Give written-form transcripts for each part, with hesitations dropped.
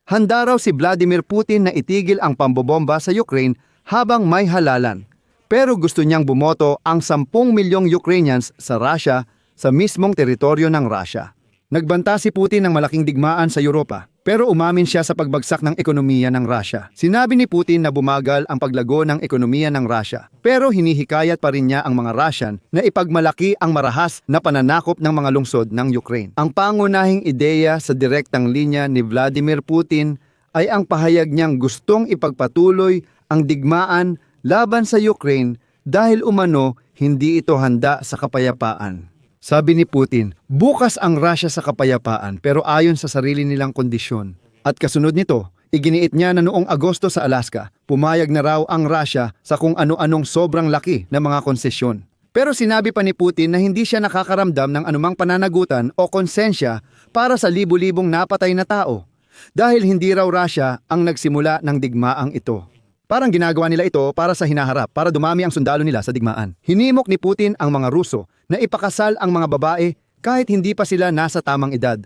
Handa raw si Vladimir Putin na itigil ang pambobomba sa Ukraine habang may halalan. Pero gusto niyang bumoto ang 10 milyong Ukrainians sa Russia sa mismong teritoryo ng Russia. Nagbanta si Putin ng malaking digmaan sa Europa, pero umamin siya sa pagbagsak ng ekonomiya ng Russia. Sinabi ni Putin na bumagal ang paglago ng ekonomiya ng Russia, pero hinihikayat pa rin niya ang mga Russian na ipagmalaki ang marahas na pananakop ng mga lungsod ng Ukraine. Ang pangunahing ideya sa direktang linya ni Vladimir Putin ay ang pahayag niyang gustong ipagpatuloy ang digmaan laban sa Ukraine dahil umano hindi ito handa sa kapayapaan. Sabi ni Putin, bukas ang Russia sa kapayapaan pero ayon sa sarili nilang kondisyon. At kasunod nito, iginiit niya na noong Agosto sa Alaska, pumayag na raw ang Russia sa kung ano-anong sobrang laki na mga konsesyon. Pero sinabi pa ni Putin na hindi siya nakakaramdam ng anumang pananagutan o konsensya para sa libu-libong napatay na tao dahil hindi raw Russia ang nagsimula ng digmaang ito. Parang ginagawa nila ito para sa hinaharap, para dumami ang sundalo nila sa digmaan. Hinimok ni Putin ang mga Ruso na ipakasal ang mga babae kahit hindi pa sila nasa tamang edad,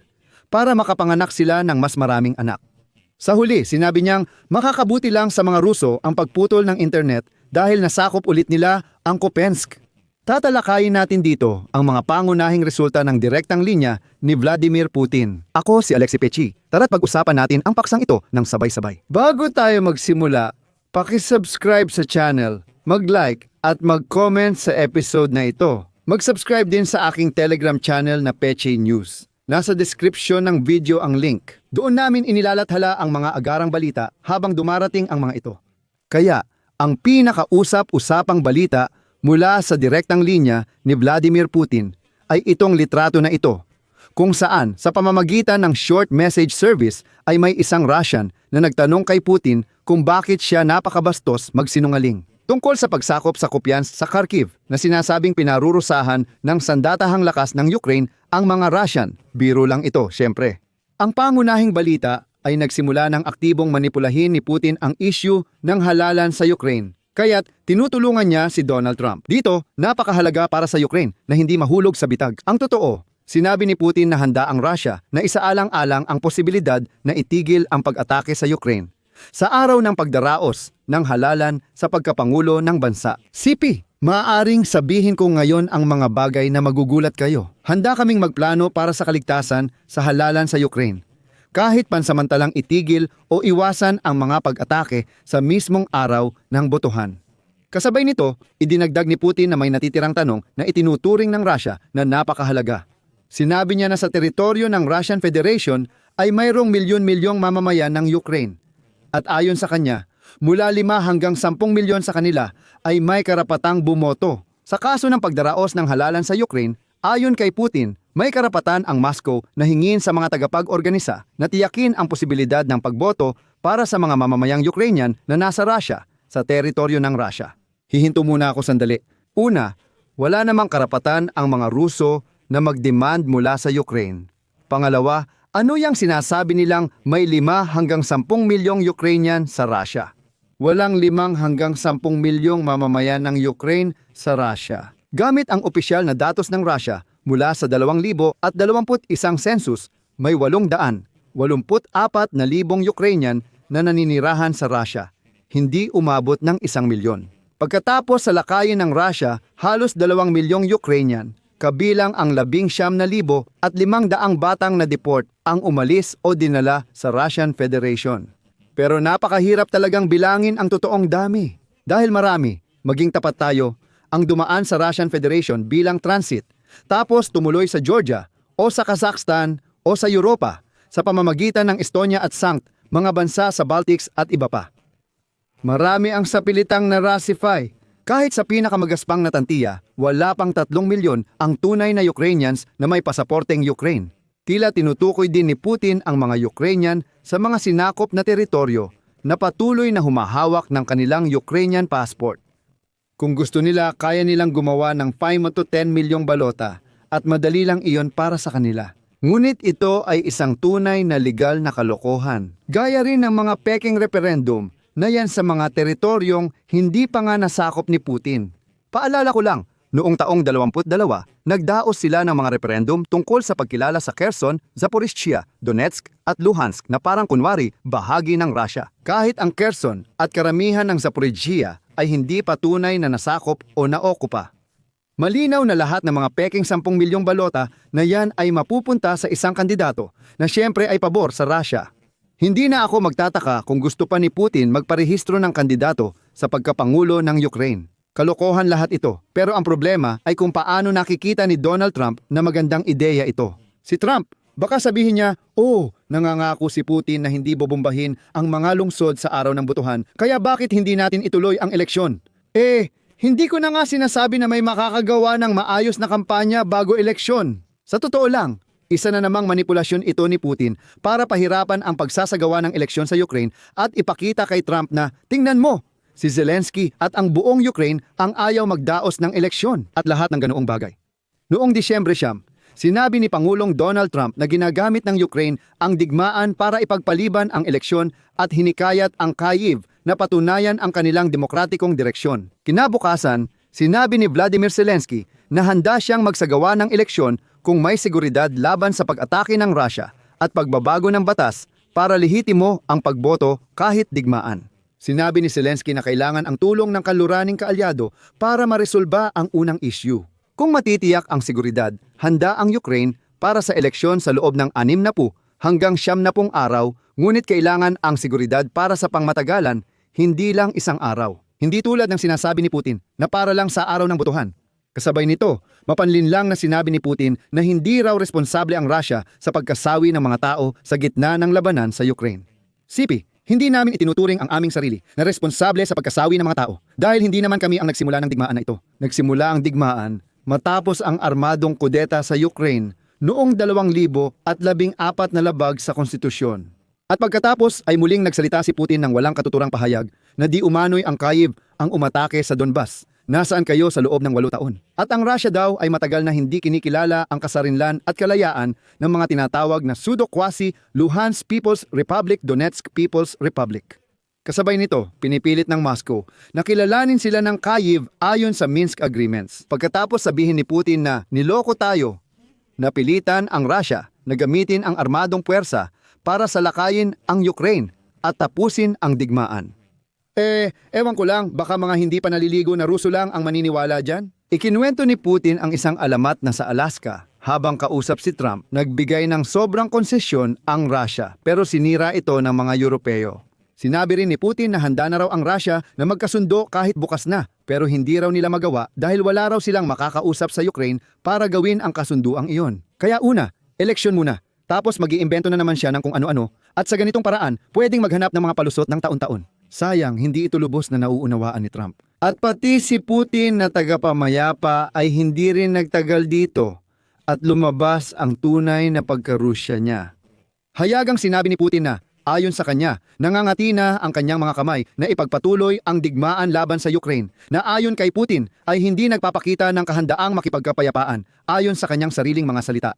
para makapanganak sila ng mas maraming anak. Sa huli, sinabi niyang makakabuti lang sa mga Ruso ang pagputol ng internet dahil nasakop ulit nila ang Kupiansk. Tatalakayin natin dito ang mga pangunahing resulta ng direktang linya ni Vladimir Putin. Ako si Alexi Pechi. Tara't pag-usapan natin ang paksang ito ng sabay-sabay. Bago tayo magsimula, paki-subscribe sa channel, mag-like at mag-comment sa episode na ito. Mag-subscribe din sa aking Telegram channel na Peche News. Nasa description ng video ang link. Doon namin inilalathala ang mga agarang balita habang dumarating ang mga ito. Kaya, ang pinakausap-usapang balita mula sa direktang linya ni Vladimir Putin ay itong litrato na ito, kung saan sa pamamagitan ng short message service ay may isang Russian na nagtanong kay Putin kung bakit siya napakabastos magsinungaling tungkol sa pagsakop sa Kupiansk sa Kharkiv na sinasabing pinarurusahan ng sandatahang lakas ng Ukraine ang mga Russian. Biro lang ito, syempre. Ang pangunahing balita ay nagsimula ng aktibong manipulahin ni Putin ang issue ng halalan sa Ukraine. Kaya't tinutulungan niya si Donald Trump. Dito, napakahalaga para sa Ukraine na hindi mahulog sa bitag. Ang totoo, sinabi ni Putin na handa ang Russia na isaalang-alang ang posibilidad na itigil ang pag-atake sa Ukraine sa araw ng pagdaraos ng halalan sa pagkapangulo ng bansa. CP, maaaring sabihin ko ngayon ang mga bagay na magugulat kayo. Handa kaming magplano para sa kaligtasan sa halalan sa Ukraine, kahit pansamantalang itigil o iwasan ang mga pag-atake sa mismong araw ng botohan. Kasabay nito, idinagdag ni Putin na may natitirang tanong na itinuturing ng Russia na napakahalaga. Sinabi niya na sa teritoryo ng Russian Federation ay mayroong milyon-milyong mamamayan ng Ukraine. At ayon sa kanya, mula 5 hanggang 10 milyon sa kanila ay may karapatang bumoto. Sa kaso ng pagdaraos ng halalan sa Ukraine, ayon kay Putin, may karapatan ang Moscow na hingin sa mga tagapag-organisa na tiyakin ang posibilidad ng pagboto para sa mga mamamayang Ukrainian na nasa Russia sa teritoryo ng Russia. Hihinto muna ako sandali. Una, wala namang karapatan ang mga Ruso na mag-demand mula sa Ukraine. Pangalawa, ano yang sinasabi nilang may 5 hanggang 10 milyong Ukrainian sa Russia? Walang 5 hanggang 10 milyong mamamayan ng Ukraine sa Russia. Gamit ang opisyal na datos ng Russia, mula sa 2021 census, may 884,000 Ukrainian na naninirahan sa Russia. Hindi umabot ng 1 milyon. Pagkatapos sa lakayin ng Russia, halos 2 milyong Ukrainian, kabilang ang 19,000 at 500 batang na-deport ang umalis o dinala sa Russian Federation. Pero napakahirap talagang bilangin ang totoong dami. Dahil marami, maging tapat tayo, ang dumaan sa Russian Federation bilang transit, tapos tumuloy sa Georgia o sa Kazakhstan o sa Europa sa pamamagitan ng Estonia at Sankt, mga bansa sa Baltics at iba pa. Marami ang sapilitang na-Russify. Kahit sa pinakamagaspang na tantiya, wala pang 3 milyon ang tunay na Ukrainians na may pasaporteng Ukraine. Tila tinutukoy din ni Putin ang mga Ukrainian sa mga sinakop na teritoryo na patuloy na humahawak ng kanilang Ukrainian passport. Kung gusto nila, kaya nilang gumawa ng 5 to 10 milyong balota at madali lang iyon para sa kanila. Ngunit ito ay isang tunay na legal na kalokohan. Gaya rin ng mga peking referendum na yan sa mga teritoryong hindi pa nga nasakop ni Putin. Paalala ko lang, Noong taong 22, nagdaos sila ng mga referendum tungkol sa pagkilala sa Kherson, Zaporizhia, Donetsk at Luhansk na parang kunwari bahagi ng Russia. Kahit ang Kherson at karamihan ng Zaporizhia ay hindi pa tunay na nasakop o naokupa. Malinaw na lahat ng mga peking 10 milyong balota na yan ay mapupunta sa isang kandidato na siyempre ay pabor sa Russia. Hindi na ako magtataka kung gusto pa ni Putin magparehistro ng kandidato sa pagkapangulo ng Ukraine. Kalokohan lahat ito, pero ang problema ay kung paano nakikita ni Donald Trump na magandang ideya ito. Si Trump, baka sabihin niya, nangangako si Putin na hindi bobombahin ang mga lungsod sa araw ng botohan, kaya bakit hindi natin ituloy ang eleksyon? Hindi ko na nga sinasabi na may makakagawa ng maayos na kampanya bago eleksyon. Sa totoo lang, isa na namang manipulasyon ito ni Putin para pahirapan ang pagsasagawa ng eleksyon sa Ukraine at ipakita kay Trump na, tingnan mo, si Zelensky at ang buong Ukraine ang ayaw magdaos ng eleksyon at lahat ng ganoong bagay. Noong Disyembre 9, sinabi ni Pangulong Donald Trump na ginagamit ng Ukraine ang digmaan para ipagpaliban ang eleksyon at hinikayat ang Kyiv na patunayan ang kanilang demokratikong direksyon. Kinabukasan, sinabi ni Vladimir Zelensky na handa siyang magsagawa ng eleksyon kung may seguridad laban sa pag-atake ng Russia at pagbabago ng batas para lehitimo ang pagboto kahit digmaan. Sinabi ni Zelensky na kailangan ang tulong ng kaluraning kaalyado para maresolba ang unang issue. Kung matitiyak ang seguridad, handa ang Ukraine para sa eleksyon sa loob ng 60 hanggang 70 araw, ngunit kailangan ang seguridad para sa pangmatagalan, hindi lang isang araw. Hindi tulad ng sinasabi ni Putin na para lang sa araw ng botohan. Kasabay nito, mapanlinlang na sinabi ni Putin na hindi raw responsable ang Russia sa pagkasawi ng mga tao sa gitna ng labanan sa Ukraine. Sipi, hindi namin itinuturing ang aming sarili na responsable sa pagkasawi ng mga tao dahil hindi naman kami ang nagsimula ng digmaan na ito. Nagsimula ang digmaan matapos ang armadong kudeta sa Ukraine noong 2014 na labag sa konstitusyon. At pagkatapos ay muling nagsalita si Putin ng walang katuturang pahayag na di umano'y ang Kyiv ang umatake sa Donbas. Nasaan kayo sa loob ng 8 taon? At ang Russia daw ay matagal na hindi kinikilala ang kasarinlan at kalayaan ng mga tinatawag na pseudo-quasi Luhansk People's Republic, Donetsk People's Republic. Kasabay nito, pinipilit ng Moscow na kilalanin sila ng Kyiv ayon sa Minsk Agreements. Pagkatapos sabihin ni Putin na niloko tayo, napilitan ang Russia na gamitin ang armadong puwersa para salakayin ang Ukraine at tapusin ang digmaan. Ewan ko lang, baka mga hindi pa naliligo na Ruso lang ang maniniwala dyan. Ikinuwento ni Putin ang isang alamat na sa Alaska. Habang kausap si Trump, nagbigay ng sobrang konsesyon ang Russia pero sinira ito ng mga Europeo. Sinabi rin ni Putin na handa na raw ang Russia na magkasundo kahit bukas na pero hindi raw nila magawa dahil wala raw silang makakausap sa Ukraine para gawin ang kasunduang iyon. Kaya una, eleksyon muna. Tapos mag-iimbento na naman siya ng kung ano-ano at sa ganitong paraan pwedeng maghanap ng mga palusot ng taon-taon. Sayang, hindi ito lubos na nauunawaan ni Trump. At pati si Putin na tagapamayapa ay hindi rin nagtagal dito at lumabas ang tunay na pagkarusya niya. Hayagang sinabi ni Putin na, ayon sa kanya, nangangati na ang kanyang mga kamay na ipagpatuloy ang digmaan laban sa Ukraine na ayon kay Putin ay hindi nagpapakita ng kahandaang makipagkapayapaan ayon sa kanyang sariling mga salita.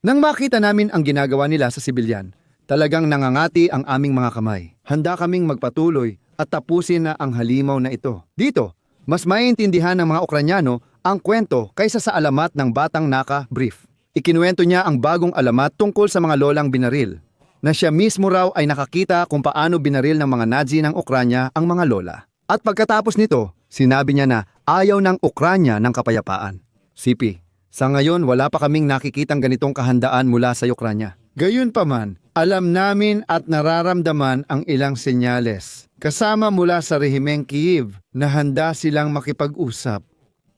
Nang makita namin ang ginagawa nila sa sibilyan, talagang nangangati ang aming mga kamay. Handa kaming magpatuloy at tapusin na ang halimaw na ito. Dito, mas maiintindihan ng mga Ukrainyano ang kwento kaysa sa alamat ng Batang Naka brief. Ikinuwento niya ang bagong alamat tungkol sa mga lolang binaril, na siya mismo raw ay nakakita kung paano binaril ng mga Nazi ng Ukranya ang mga lola. At pagkatapos nito, sinabi niya na ayaw ng Ukranya ng kapayapaan. Sipi, sa ngayon wala pa kaming nakikitang ganitong kahandaan mula sa Ukranya. Gayunpaman, alam namin at nararamdaman ang ilang senyales, kasama mula sa rehimeng Kyiv na handa silang makipag-usap.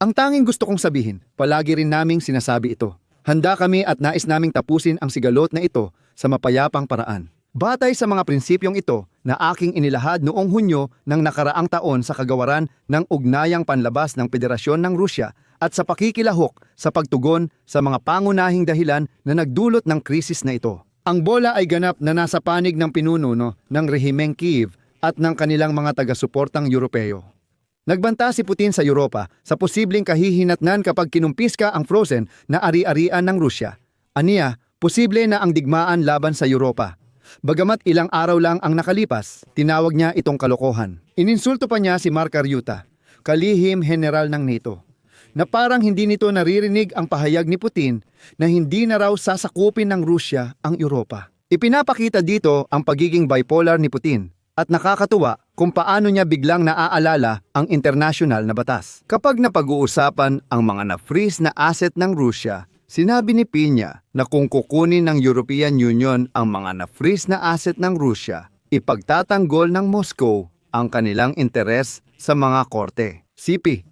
Ang tanging gusto kong sabihin, palagi rin naming sinasabi ito. Handa kami at nais naming tapusin ang sigalot na ito sa mapayapang paraan. Batay sa mga prinsipyong ito na aking inilahad noong Hunyo ng nakaraang taon sa kagawaran ng ugnayang panlabas ng Federasyon ng Rusya at sa pakikilahok sa pagtugon sa mga pangunahing dahilan na nagdulot ng krisis na ito. Ang bola ay ganap na nasa panig ng pinuno ng rehimeng Kyiv at ng kanilang mga taga-suportang Europeo. Nagbanta si Putin sa Europa sa posibleng kahihinatnan kapag kinumpiska ang frozen na ari-arian ng Rusya. Aniya, posible na ang digmaan laban sa Europa. Bagamat ilang araw lang ang nakalipas, tinawag niya itong kalokohan. Ininsulto pa niya si Mark Rutte, kalihim general ng NATO. na parang hindi nito naririnig ang pahayag ni Putin na hindi na raw sasakupin ng Rusya ang Europa. Ipinapakita dito ang pagiging bipolar ni Putin at nakakatuwa kung paano niya biglang naaalala ang international na batas. Kapag napag-uusapan ang mga na-freeze na asset ng Rusya, sinabi ni Piña na kung kukunin ng European Union ang mga na-freeze na asset ng Rusya, ipagtatanggol ng Moscow ang kanilang interes sa mga korte. CP,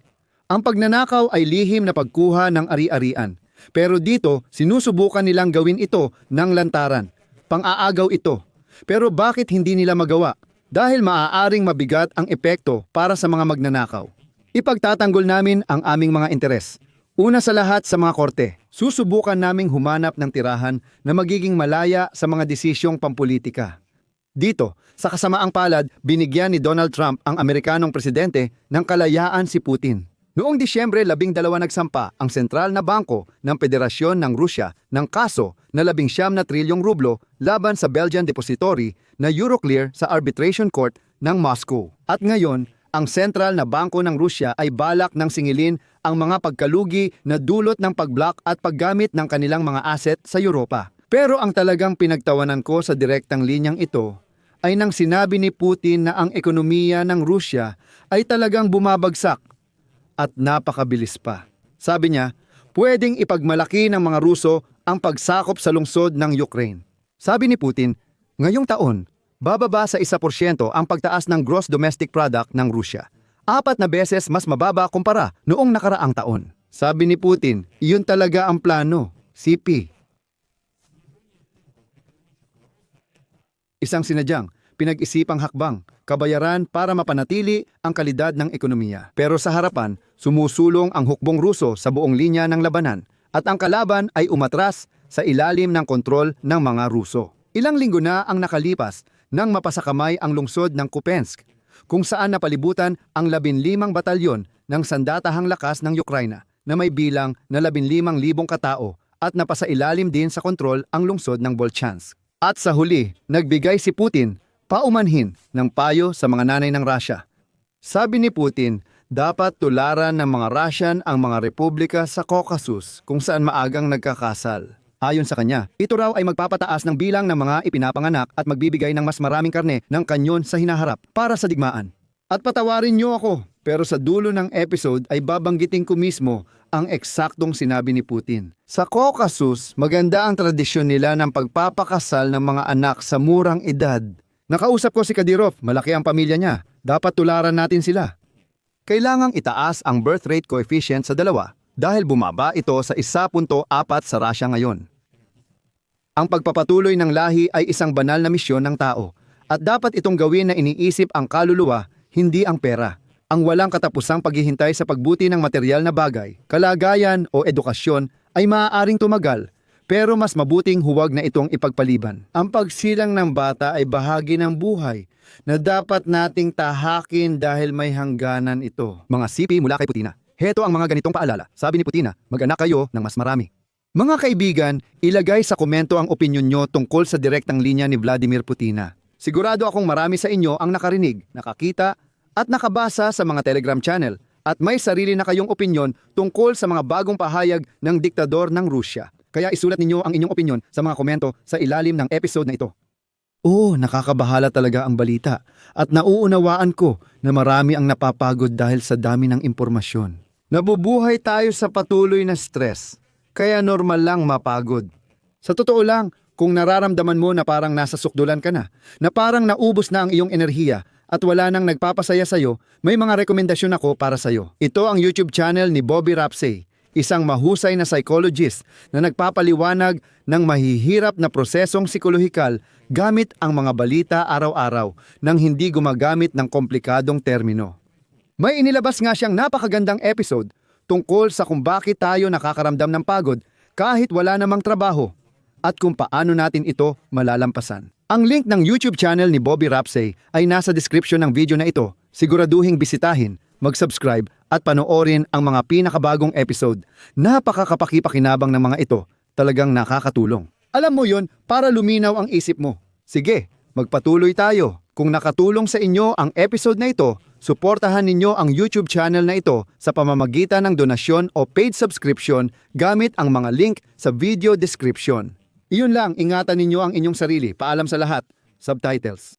ang pagnanakaw ay lihim na pagkuha ng ari-arian. Pero dito, sinusubukan nilang gawin ito ng lantaran. Pang-aagaw ito. Pero bakit hindi nila magawa? Dahil maaaring mabigat ang epekto para sa mga magnanakaw. Ipagtatanggol namin ang aming mga interes. Una sa lahat sa mga korte, susubukan naming humanap ng tirahan na magiging malaya sa mga desisyong pampolitika. Dito, sa kasamaang palad, binigyan ni Donald Trump ang Amerikanong presidente ng kalayaan si Putin. Noong Disyembre 12 nagsampa ang sentral na bangko ng Federasyon ng Rusya ng kaso na 19 na trilyong rublo laban sa Belgian depository na Euroclear sa Arbitration Court ng Moscow. At ngayon, ang sentral na bangko ng Rusya ay balak ng singilin ang mga pagkalugi na dulot ng pag-block at paggamit ng kanilang mga asset sa Europa. Pero ang talagang pinagtawanan ko sa direktang linyang ito ay nang sinabi ni Putin na ang ekonomiya ng Rusya ay talagang bumabagsak at napakabilis pa. Sabi niya, pwedeng ipagmalaki ng mga Ruso ang pagsakop sa lungsod ng Ukraine. Sabi ni Putin, ngayong taon, bababa sa 1% ang pagtaas ng gross domestic product ng Rusya. 4 na beses mas mababa kumpara noong nakaraang taon. Sabi ni Putin, iyon talaga ang plano, CP. Isang sinadyang, pinag-isipang hakbang, kabayaran para mapanatili ang kalidad ng ekonomiya. Pero sa harapan, sumusulong ang hukbong Ruso sa buong linya ng labanan at ang kalaban ay umatras sa ilalim ng kontrol ng mga Ruso. Ilang linggo na ang nakalipas nang mapasakamay ang lungsod ng Kupiansk, kung saan napalibutan ang 15 batalyon ng sandatahang lakas ng Ukraina na may bilang na 15,000 katao at napasailalim din sa kontrol ang lungsod ng Volchansk. At sa huli, nagbigay si Putin paumanhin ng payo sa mga nanay ng Russia. Sabi ni Putin, dapat tularan ng mga Russian ang mga republika sa Caucasus kung saan maagang nagkakasal. Ayon sa kanya, ito raw ay magpapataas ng bilang ng mga ipinapanganak at magbibigay ng mas maraming karne ng kanyon sa hinaharap para sa digmaan. At patawarin niyo ako, pero sa dulo ng episode ay babanggitin ko mismo ang eksaktong sinabi ni Putin. Sa Caucasus, maganda ang tradisyon nila ng pagpapakasal ng mga anak sa murang edad. Nakausap ko si Kadyrov, malaki ang pamilya niya. Dapat tularan natin sila. Kailangang itaas ang birth rate coefficient sa 2 dahil bumaba ito sa 1.4 sa Russia ngayon. Ang pagpapatuloy ng lahi ay isang banal na misyon ng tao at dapat itong gawin na iniisip ang kaluluwa, hindi ang pera. Ang walang katapusang paghihintay sa pagbuti ng material na bagay, kalagayan o edukasyon ay maaaring tumagal. Pero mas mabuting huwag na itong ipagpaliban. Ang pagsilang ng bata ay bahagi ng buhay na dapat nating tahakin dahil may hangganan ito. Mga CP mula kay Putina. Heto ang mga ganitong paalala. Sabi ni Putina, mag-anak kayo ng mas marami. Mga kaibigan, ilagay sa komento ang opinyon nyo tungkol sa direktang linya ni Vladimir Putina. Sigurado akong marami sa inyo ang nakarinig, nakakita at nakabasa sa mga Telegram channel at may sarili na kayong opinyon tungkol sa mga bagong pahayag ng diktador ng Rusya. Kaya isulat ninyo ang inyong opinyon sa mga komento sa ilalim ng episode na ito. Nakakabahala talaga ang balita at nauunawaan ko na marami ang napapagod dahil sa dami ng impormasyon. Nabubuhay tayo sa patuloy na stress, kaya normal lang mapagod. Sa totoo lang, kung nararamdaman mo na parang nasa sukdulan ka na parang naubos na ang iyong enerhiya at wala nang nagpapasaya sa'yo, may mga rekomendasyon ako para sa'yo. Ito ang YouTube channel ni Bobby Rapsay, isang mahusay na psychologist na nagpapaliwanag ng mahihirap na prosesong psikolohikal gamit ang mga balita araw-araw nang hindi gumagamit ng komplikadong termino. May inilabas nga siyang napakagandang episode tungkol sa kung bakit tayo nakakaramdam ng pagod kahit wala namang trabaho at kung paano natin ito malalampasan. Ang link ng YouTube channel ni Bobby Rapsay ay nasa description ng video na ito. Siguraduhing bisitahin, mag-subscribe at panoorin ang mga pinakabagong episode. Napakakapakipakinabang ng mga ito, talagang nakakatulong. Alam mo yon, para luminaw ang isip mo. Sige, magpatuloy tayo. Kung nakatulong sa inyo ang episode na ito, Suportahan ninyo ang YouTube channel na ito sa pamamagitan ng donasyon o paid subscription gamit ang mga link sa video description. Iyon lang, ingatan ninyo ang inyong sarili. Paalam sa lahat. Subtitles.